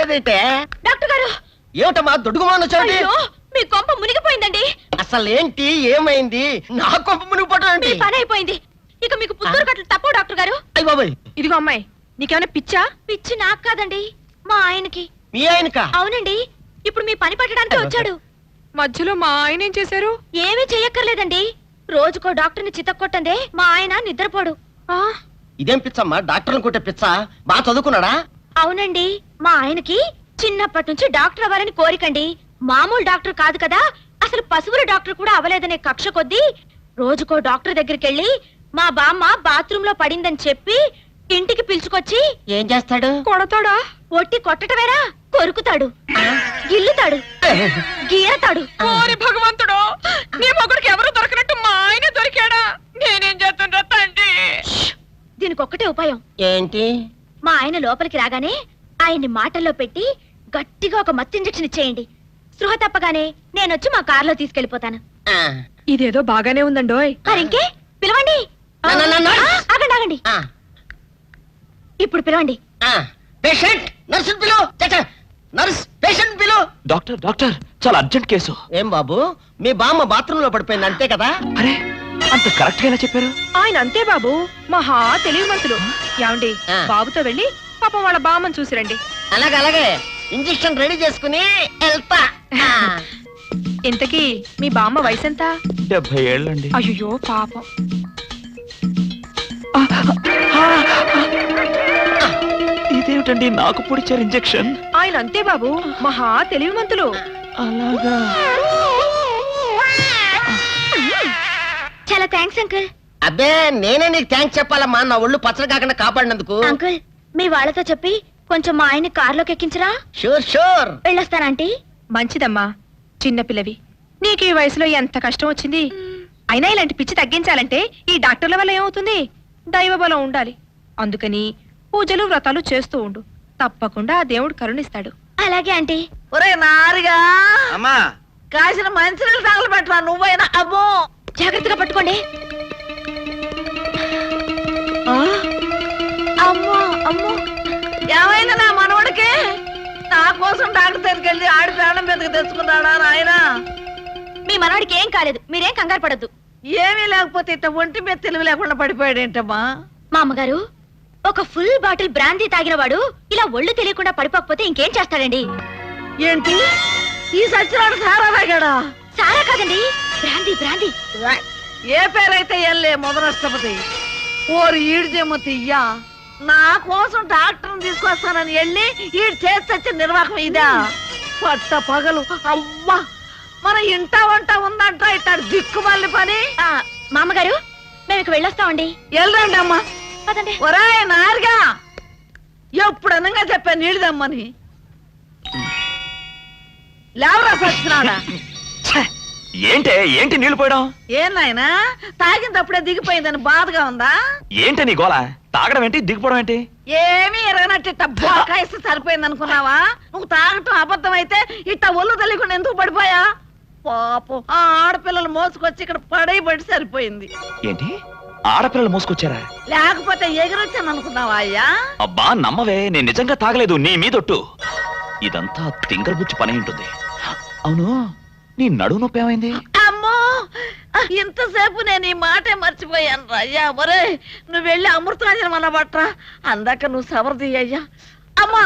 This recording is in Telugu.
రాలేదేంటే? డాక్టర్ గారు! ఏమిటమ్మా దొడుగుమాను వచ్చాడు? మీ కొంప మునిగిపోయిందండి. అసలు ఏంటి, ఏమైంది? నా కొంప మునిగిపోవడం ఏంటి? పని అయిపోయింది. ఇక మీకు పుత్తూరు కట్టలు తప్పవు డాక్టర్ గారు. అయ్య బాబాయ్, ఇదిగో అమ్మాయి, నీకేమైనా పిచ్చా? పిచ్చి నాకు కాదండి, మా ఆయనకి. మీ ఆయనకా? అవునండి, ఇప్పుడు మీ పని పట్టడానికి వచ్చాడు. మధ్యలో మా ఆయన ఏం చేశారు? ఏమీ చెయ్యక్కర్లేదండి. రోజుకో డాక్టర్ని చితక్కొట్టందే మా ఆయన నిద్రపోడు. ఇదేం పిచ్చమ్మా, డాక్టర్ని కొట్టే పిచ్చ? బాగా చదువుకున్నాడా? అవునండి, మా ఆయనకి చిన్నప్పటి నుంచి డాక్టర్ అవ్వాలని కోరికండి. మామూలు డాక్టర్ కాదు కదా, అసలు పశువుల డాక్టర్ కూడా అవ్వలేదనే కక్ష కొద్దీ రోజుకో డాక్టర్ దగ్గరికి వెళ్ళి మా బామ్మ బాత్రూమ్ లో పడిందని చెప్పి ఇంటికి పిలుచుకొచ్చి ఏం చేస్తాడు? కొడతాడా? ఒట్టి కొట్టటవేరా, కొరుకుతాడు, గిల్లుతాడు, గీరతాడు. ఓరి భగవంతుడు, నీ మొగుడికి ఎవరు దొరకనట్టు మా ఆయన దొరికాడా? నేనేం చేస్తుండ్రా తండ్రి? దీనికి ఒక్కటే ఉపాయం. ఏంటి? మా ఆయన లోపలికి రాగానే ఆయన్ని మాటల్లో పెట్టి గట్టిగా ఒక మత్తు ఇంజెక్షన్ ఇచ్చేయండి. స్పృహ తప్పగానే నేనొచ్చి మా కారులో తీసుకెళ్లిపోతాను. ఇదేదో బాగానే ఉందండోయ్. మరింకే పిలవండి. ఆగండి ఆగండి, ఇప్పుడు పిలవండి. పేషెంట్ నర్సు పిలు. నర్స్ పేషెంట్ పిలు. డాక్టర్ డాక్టర్, చాలా అర్జెంట్ కేసు. ఏం బాబు, మీ బామ్మ బాత్రూమ్ లో పడిపోయింది అంతే కదా? అరే, అంత కరెక్ట్ గా ఎలా చెప్పారు? ఆయన అంతే బాబు, మహా తెలివి మనసులు. ఏమండి, బాబుతో వెళ్ళి పాపం వాళ్ళ బామ్మని చూసిరండి. అలాగే ఇంజెక్షన్ రెడీ చేసుకుని వెళ్తా. ఇంతకీ మీ బామ్మ వయసు ఎంత? 70 ఏళ్ళండి. అయ్యో పాపం. ఇదేమిటండి నాకు పొడిచారు ఇంజెక్షన్? ఆయన అంతే బాబు, మహా తెలివి మంతులు. అలాగా? చాలా థ్యాంక్స్ అంకుల్. అబ్బే, నేనే నీకు థ్యాంక్స్ చెప్పాలమ్మా, నా ఒళ్ళు పచ్చడి కాకుండా కాపాడినందుకు. అంకుల్, మీ వాళ్ళతో చెప్పి కొంచెం మా ఆయన్ని కారులోకి ఎక్కించరా? Sure sure. వెళ్ళొస్తానంటీ. మంచిదమ్మా, చిన్నపిల్లవి, నీకు ఈ వయసులో ఎంత కష్టం వచ్చింది. అయినా ఇలాంటి పిచ్చి తగ్గించాలంటే ఈ డాక్టర్ల వల్ల ఏమవుతుంది? దైవ బలం ఉండాలి. అందుకని పూజలు వ్రతాలు చేస్తూ ఉండు, తప్పకుండా ఆ దేవుడు కరుణిస్తాడు. అలాగే ఆంటీ. ఒరే నారిగా, అమ్మా కాసిన మంచినీళ్ళు తగలబెట్టరా నువ్వైనా. అబ్బో, జాగ్రత్తగా పట్టుకోండి. అమ్మో అమ్మో, ఏమైనా నా మనవడికి? నా కోసం డాక్టర్ దగ్గరికి వెళ్ళి ఆడి ప్రాణం మీదకి తెచ్చుకున్నాడా నాయనా? మీ మనవాడికి ఏం కాలేదు, మీరేం కంగారు పడద్దు. ఏమీ లేకపోతే ఇట్ట ఒంటి మీద తెలివి లేకుండా పడిపోయాడేంటమ్మా? మా అమ్మగారు, ఒక ఫుల్ బాటిల్ బ్రాందీ తాగిన వాడు ఇలా ఒళ్ళు తెలియకుండా పడిపోకపోతే ఇంకేం చేస్తాడండి? ఏంటి, ఈ సచ్చినాడు సారా తాగాడా? సారా కాదండి, బ్రాందీ బ్రాందీ. ఏ పేరైతే ఎల్లే మొదలష్టపతి. ఓరు ఈడు జమ్మతియ్యా, నా కోసం డాక్టర్ని తీసుకొస్తానని వెళ్ళి ఈడు చేసి నిర్వాహకం ఇదా? పట్ట పగలు అవ్వా, మన ఇంట వంట ఉందంట ఇట్టాడు దిక్కుమల్లి పని. మా అమ్మగారు, మేము ఇక వెళ్ళొస్తామండి. వెళ్ళండి అమ్మా. పదండి. ఒరే నారుగా, ఎప్పుడు అనంగా చెప్పా నీళ్ళదమ్మని. లేవరా సచ్చినాడా? ఏంటే, ఏంటి నీళ్లు పోయడం? ఏం నాయనా, తాగినప్పుడే దిగిపోయిందని బాధగా ఉందా? ఏంటి నీ గోల? తాగడం ఏంటి, దిగిపోవడం ఏంటి? ఏమీ ఎరగనట్టు ఇట్ట బోకాయిస్తే సరిపోయింది అనుకున్నావా? నువ్వు తాగటం అబద్ధం అయితే ఇట్ట ఒళ్ళు తెలియకుండా ఎందుకు పడిపోయా? పాపం, ఆ ఆడపిల్లలు మోసుకొచ్చి ఇక్కడ పడైబడి సరిపోయింది. ఏంటి, ఆడపిల్లలు మోసుకొచ్చారా? లేకపోతే ఎగిరొచ్చాను అనుకున్నావా అయ్యా? అబ్బా నమ్మవే, నేను నిజంగా తాగలేదు, నీ మీదొట్టు. ఇదంతా తింగరబుచ్చి పని ఉంటుంది. అవును, నీ నడుము నొప్పి ఏమైంది? అమ్మో, ఇంతసేపు నేను ఈ మాటే మర్చిపోయాను అయ్యా. ఒరే, నువ్వు వెళ్ళి అమృతాంజనం అన్న బట్రా, అందాక నువ్వు సవరది అయ్యా. అమ్మా,